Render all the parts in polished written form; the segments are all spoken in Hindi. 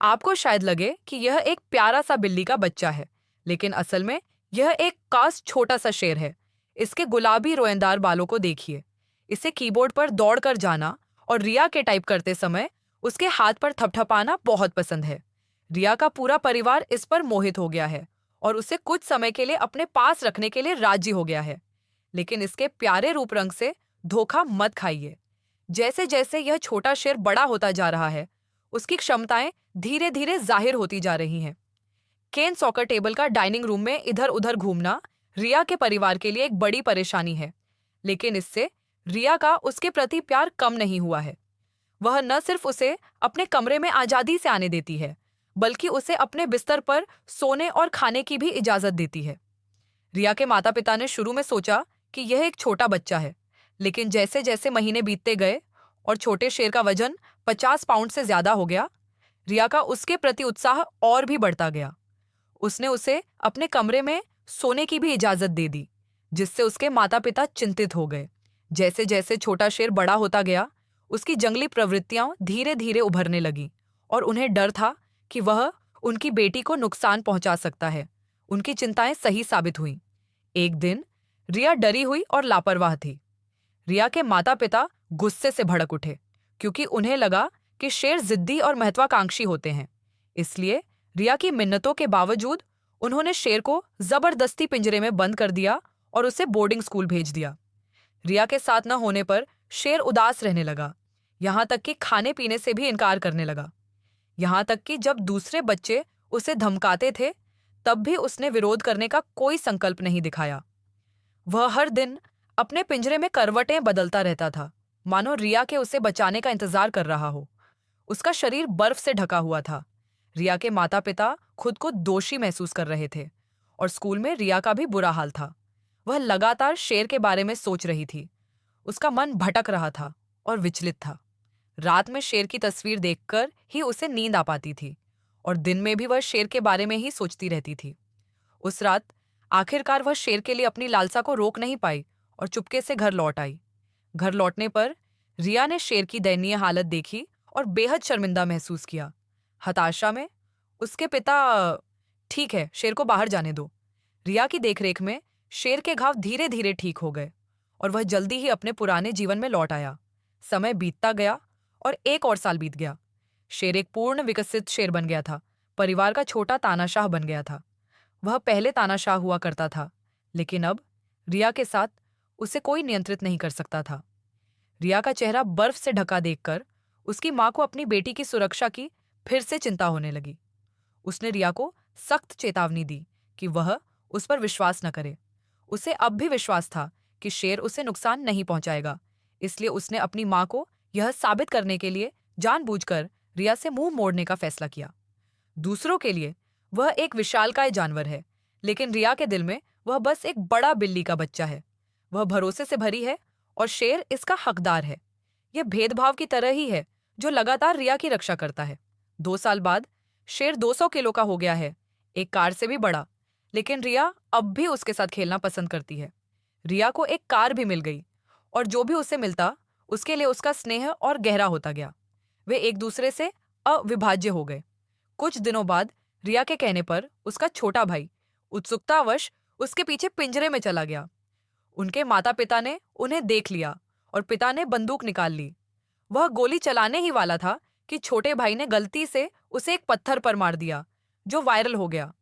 आपको शायद लगे कि यह एक प्यारा सा बिल्ली का बच्चा है, लेकिन असल में यह एक खास छोटा सा शेर है। इसके गुलाबी रोएंदार बालों को देखिए। इसे कीबोर्ड पर दौड़कर जाना और रिया के टाइप करते समय उसके हाथ पर थपथपाना बहुत पसंद है। रिया का पूरा परिवार इस पर मोहित हो गया है और उसे कुछ समय के लिए अपने पास रखने के लिए राजी हो गया है। लेकिन इसके प्यारे रूप रंग से धोखा मत खाइए। जैसे जैसे यह छोटा शेर बड़ा होता जा रहा है, उसकी क्षमताएं धीरे धीरे जाहिर होती जा रही हैं। केन सॉकर टेबल का डाइनिंग रूम में इधर उधर घूमना रिया के परिवार के लिए एक बड़ी परेशानी है, लेकिन इससे रिया का उसके प्रति प्यार कम नहीं हुआ है। वह न सिर्फ उसे अपने कमरे में आजादी से आने देती है, बल्कि उसे अपने बिस्तर पर सोने और खाने की भी इजाजत देती है। रिया के माता पिता ने शुरू में सोचा कि यह एक छोटा बच्चा है, लेकिन जैसे जैसे महीने बीतते गए और छोटे शेर का वजन 50 पाउंड से ज्यादा हो गया, रिया का उसके प्रति उत्साह और भी बढ़ता गया। उसने उसे अपने कमरे में सोने की भी इजाजत दे दी, जिससे उसके माता पिता चिंतित हो गए। जैसे जैसे छोटा शेर बड़ा होता गया, उसकी जंगली प्रवृत्तियां धीरे धीरे उभरने लगी और उन्हें डर था कि वह उनकी बेटी को नुकसान पहुंचा सकता है। उनकी चिंताएं सही साबित हुईं। एक दिन रिया डरी हुई और लापरवाह थी। रिया के माता पिता गुस्से से भड़क उठे, क्योंकि उन्हें लगा कि शेर जिद्दी और महत्वाकांक्षी होते हैं। इसलिए रिया की मिन्नतों के बावजूद उन्होंने शेर को जबरदस्ती पिंजरे में बंद कर दिया और उसे बोर्डिंग स्कूल भेज दिया। रिया के साथ न होने पर शेर उदास रहने लगा, यहाँ तक कि खाने पीने से भी इनकार करने लगा। यहाँ तक कि जब दूसरे बच्चे उसे धमकाते थे, तब भी उसने विरोध करने का कोई संकल्प नहीं दिखाया। वह हर दिन अपने पिंजरे में करवटें बदलता रहता था, मानो रिया के उसे बचाने का इंतजार कर रहा हो। उसका शरीर बर्फ से ढका हुआ था। रिया के माता पिता खुद को दोषी महसूस कर रहे थे और स्कूल में रिया का भी बुरा हाल था। वह लगातार शेर के बारे में सोच रही थी। उसका मन भटक रहा था और विचलित था। रात में शेर की तस्वीर देखकर ही उसे नींद आ पाती थी और दिन में भी वह शेर के बारे में ही सोचती रहती थी। उस रात आखिरकार वह शेर के लिए अपनी लालसा को रोक नहीं पाई और चुपके से घर लौट आई। घर लौटने पर रिया ने शेर की दयनीय हालत देखी और बेहद शर्मिंदा महसूस किया। हताशा में उसके पिता, ठीक है, शेर को बाहर जाने दो। रिया की देखरेख में शेर के घाव धीरे धीरे ठीक हो गए और वह जल्दी ही अपने पुराने जीवन में लौट आया। समय बीतता गया और एक और साल बीत गया। शेर एक पूर्ण विकसित शेर बन गया था। परिवार का छोटा तानाशाह बन गया था। वह पहले तानाशाह हुआ करता था, लेकिन अब रिया के साथ उसे कोई नियंत्रित नहीं कर सकता था। रिया का चेहरा बर्फ से ढका देखकर उसकी मां को अपनी बेटी की सुरक्षा की फिर से चिंता होने लगी। उसने रिया को सख्त चेतावनी दी कि वह उस पर विश्वास न करे। उसे अब भी विश्वास था कि शेर उसे नुकसान नहीं पहुंचाएगा, इसलिए उसने अपनी मां को यह साबित करने के लिए जानबूझकर रिया से मुंह मोड़ने का फैसला किया। दूसरों के लिए वह एक विशालकाय जानवर है, लेकिन रिया के दिल में वह बस एक बड़ा बिल्ली का बच्चा है। वह भरोसे से भरी है और शेर इसका हकदार है। यह भेदभाव की तरह ही है जो लगातार रिया की रक्षा करता है। 2 साल बाद शेर 200 किलो का हो गया है, एक कार से भी बड़ा, लेकिन रिया अब भी उसके साथ खेलना पसंद करती है। रिया को एक कार भी मिल गई और जो भी उसे मिलता उसके लिए उसका स्नेह और गहरा होता गया। वे एक दूसरे से अविभाज्य हो गए। कुछ दिनों बाद रिया के कहने पर उसका छोटा भाई उत्सुकतावश उसके पीछे पिंजरे में चला गया। उनके माता पिता ने उन्हें देख लिया और पिता ने बंदूक निकाल ली। वह गोली चलाने ही वाला था कि छोटे भाई ने गलती से उसे एक पत्थर पर मार दिया, जो वायरल हो गया।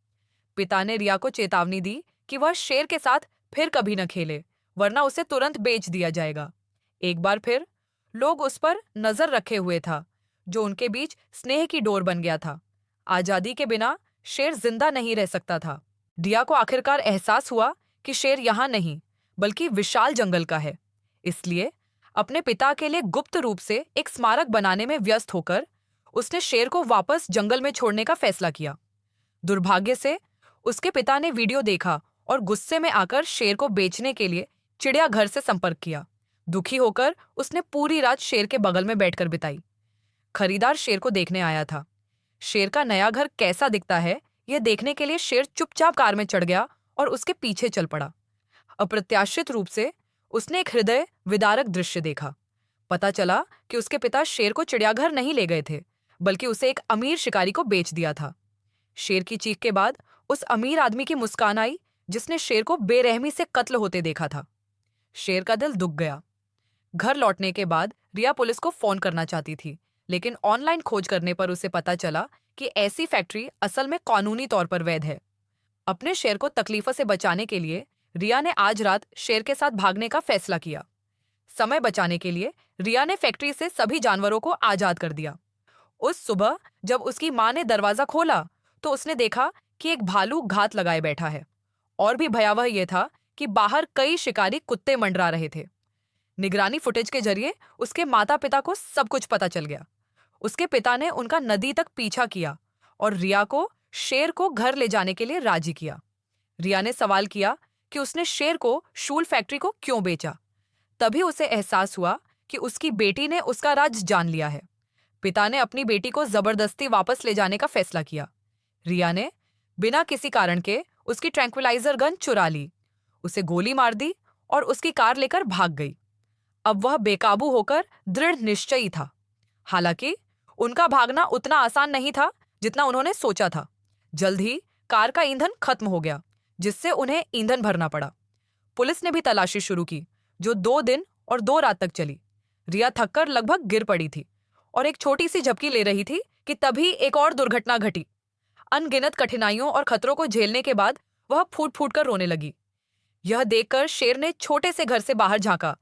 पिता ने रिया को चेतावनी दी कि वह शेर के साथ फिर कभी न खेले, वरना उसे तुरंत बेच दिया जाएगा। एक बार फिर लोग उस पर नजर रखे हुए था, जो उनके बीच स्नेह की डोर बन गया था। आजादी के बिना शेर जिंदा नहीं रह सकता था। रिया को आखिरकार एहसास हुआ कि शेर यहाँ नहीं, बल्कि विशाल जंगल का है। इसलिए अपने पिता के लिए गुप्त रूप से एक स्मारक बनाने में व्यस्त होकर उसने शेर को वापस जंगल में छोड़ने का फैसला किया। दुर्भाग्य से उसके पिता ने वीडियो देखा और गुस्से में आकर शेर को बेचने के लिए चिड़ियाघर से संपर्क किया। दुखी होकर उसने पूरी रात शेर के बगल में बैठकर बिताई। खरीदार शेर को देखने आया था। शेर का नया घर कैसा दिखता है, यह देखने के लिए शेर चुपचाप कार में चढ़ गया और उसके पीछे चल पड़ा। अप्रत्याशित रूप से उसने एक हृदय विदारक दृश्य देखा। पता चला कि उसके पिता शेर को चिड़ियाघर नहीं ले गए थे, बल्कि उसे एक अमीर शिकारी को बेच दिया था। शेर की चीख के बाद उस अमीर आदमी की मुस्कान आई जिसने शेर को बेरहमी से कत्ल होते देखा था। शेर का दिल दुख गया। घर लौटने के बाद रिया पुलिस को फोन करना चाहती थी, लेकिन ऑनलाइन खोज करने पर उसे पता चला कि ऐसी फैक्ट्री असल में कानूनी तौर पर वैध है। अपने शेर को तकलीफों से बचाने के लिए रिया ने आज रात शेर के साथ भागने का फैसला किया। समय बचाने के लिए रिया ने फैक्ट्री से सभी जानवरों को आजाद कर दिया। उस सुबह जब उसकी मां ने दरवाजा खोला तो उसने देखा कि एक भालू घात लगाए बैठा है। और भी भयावह यह था कि बाहर कई शिकारी कुत्ते मंडरा रहे थे। निगरानी फुटेज के जरिए उसके माता पिता को सब कुछ पता चल गया। उसके पिता ने उनका नदी तक पीछा किया और रिया को शेर को घर ले जाने के लिए राजी किया। रिया ने सवाल किया कि उसने शेर को शूल फैक्ट्री को क्यों बेचा। तभी उसे एहसास हुआ कि उसकी बेटी ने उसका राज जान लिया है। पिता ने अपनी बेटी को जबरदस्ती वापस ले जाने का फैसला किया। रिया ने बिना किसी कारण के उसकी ट्रैंक्विलाइजर गन चुरा ली, उसे गोली मार दी और उसकी कार लेकर भाग गई। अब वह बेकाबू होकर दृढ़ निश्चयी था। हालांकि उनका भागना उतना आसान नहीं था जितना उन्होंने सोचा था। जल्द ही कार का ईंधन खत्म हो गया, जिससे उन्हें ईंधन भरना पड़ा। पुलिस ने भी तलाशी शुरू की, जो 2 दिन और 2 रात तक चली। रिया थककर लगभग गिर पड़ी थी और एक छोटी सी झपकी ले रही थी कि तभी एक और दुर्घटना घटी। अनगिनत कठिनाइयों और खतरों को झेलने के बाद वह फूट फूट कर रोने लगी। यह देखकर शेर ने छोटे से घर से बाहर झांका,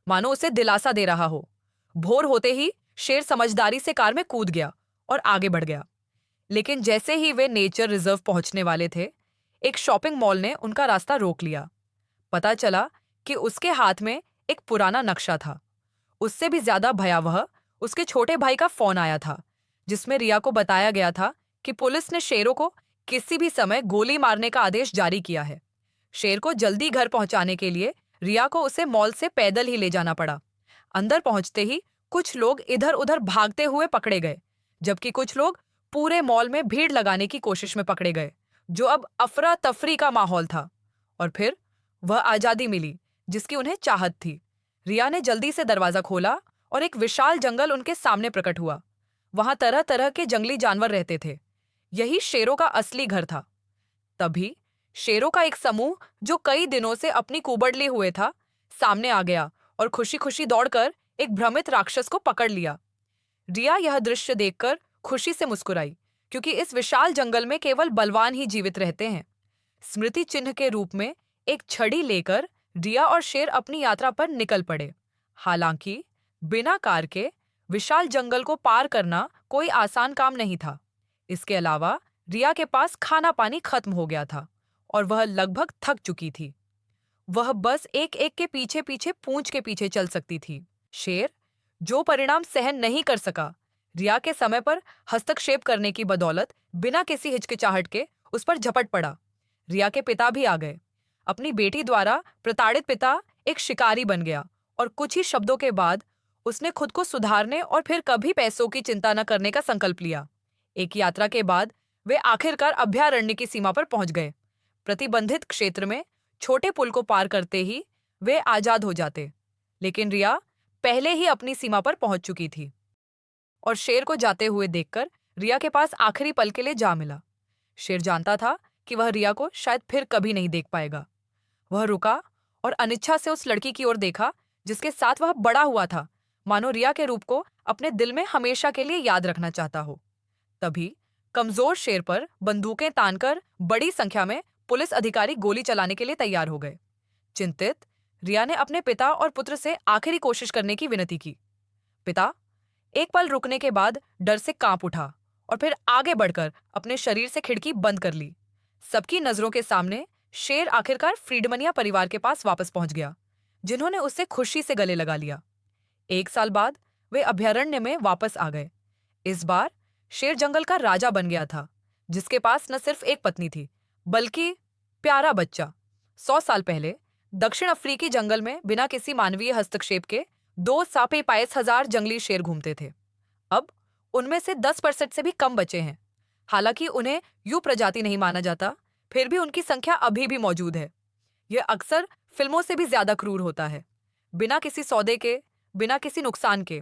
मानो उसे दिलासा दे रहा हो। भोर होते ही शेर समझदारी से कार में कूद गया और आगे बढ़ गया। लेकिन जैसे ही वे नेचर रिजर्व पहुंचने वाले थे, एक शॉपिंग मॉल ने उनका रास्ता रोक लिया। पता चला कि उसके हाथ में एक पुराना नक्शा था। उससे भी ज्यादा भयावह उसके छोटे भाई का फोन आया था, जिसमें रिया को बताया गया था कि पुलिस ने शेरों को किसी भी समय गोली मारने का आदेश जारी किया है। शेर को जल्दी घर पहुंचाने के लिए रिया को उसे मॉल से पैदल ही ले जाना पड़ा। अंदर पहुंचते ही कुछ लोग इधर उधर भागते हुए पकड़े गए, जबकि कुछ लोग पूरे मॉल में भीड़ लगाने की कोशिश में पकड़े गए, जो अब अफरा तफरी का माहौल था। और फिर वह आजादी मिली जिसकी उन्हें चाहत थी। रिया ने जल्दी से दरवाजा खोला और एक विशाल जंगल उनके सामने प्रकट हुआ। वहां तरह तरह के जंगली जानवर रहते थे। यही शेरों का असली घर था। तभी शेरों का एक समूह, जो कई दिनों से अपनी कुबड़ लिए हुए था, सामने आ गया और खुशी खुशी दौड़कर एक भ्रमित राक्षस को पकड़ लिया। रिया यह दृश्य देखकर खुशी से मुस्कुराई, क्योंकि इस विशाल जंगल में केवल बलवान ही जीवित रहते हैं। स्मृति चिन्ह के रूप में एक छड़ी लेकर रिया और शेर अपनी यात्रा पर निकल पड़े। हालांकि बिना कार के विशाल जंगल को पार करना कोई आसान काम नहीं था। इसके अलावा रिया के पास खाना पानी खत्म हो गया था और वह लगभग थक चुकी थी। वह बस एक एक के पीछे पीछे पूंछ के पीछे चल सकती थी। शेर, जो परिणाम सहन नहीं कर सका, रिया के समय पर हस्तक्षेप करने की बदौलत बिना किसी हिचकिचाहट के उस पर झपट पड़ा। रिया के पिता भी आ गए। अपनी बेटी द्वारा प्रताड़ित पिता एक शिकारी बन गया और कुछ ही शब्दों के बाद उसने खुद को सुधारने और फिर कभी पैसों की चिंता न करने का संकल्प लिया। एक यात्रा के बाद वे आखिरकार अभयारण्य की सीमा पर पहुंच गए। प्रतिबंधित क्षेत्र में छोटे पुल को पार करते ही वे आजाद हो जाते, लेकिन रिया पहले ही अपनी सीमा पर पहुंच चुकी थी और शेर को जाते हुए देखकर रिया के पास आखिरी पल के लिए जा मिला। शेर जानता था कि वह रिया को शायद फिर कभी नहीं देख पाएगा। वह रुका और अनिच्छा से उस लड़की की ओर देखा जिसके साथ वह बड़ा हुआ था, मानो रिया के रूप को अपने दिल में हमेशा के लिए याद रखना चाहता हो। तभी कमजोर शेर पर बंदूकें तानकर बड़ी संख्या में पुलिस अधिकारी गोली चलाने के लिए तैयार हो गए। चिंतित रिया ने अपने पिता और पुत्र से आखिरी कोशिश करने की विनती की। पिता एक पल रुकने के बाद डर से कांप उठा और फिर आगे बढ़कर अपने शरीर से खिड़की बंद कर ली। सबकी नजरों के सामने शेर आखिरकार फ्रीडमनिया परिवार के पास वापस पहुंच गया, जिन्होंने उससे खुशी से गले लगा लिया। 1 साल बाद वे अभयारण्य में वापस आ गए। इस बार शेर जंगल का राजा बन गया था, जिसके पास न सिर्फ एक पत्नी थी बल्कि प्यारा बच्चा। 100 साल पहले दक्षिण अफ्रीकी जंगल में बिना किसी मानवीय हस्तक्षेप के 2,45,000 जंगली शेर घूमते थे। अब उनमें से 10% से भी कम बचे हैं। हालांकि उन्हें यूं प्रजाति नहीं माना जाता, फिर भी उनकी संख्या अभी भी मौजूद है। यह अक्सर फिल्मों से भी ज्यादा क्रूर होता है। बिना किसी सौदे के, बिना किसी नुकसान के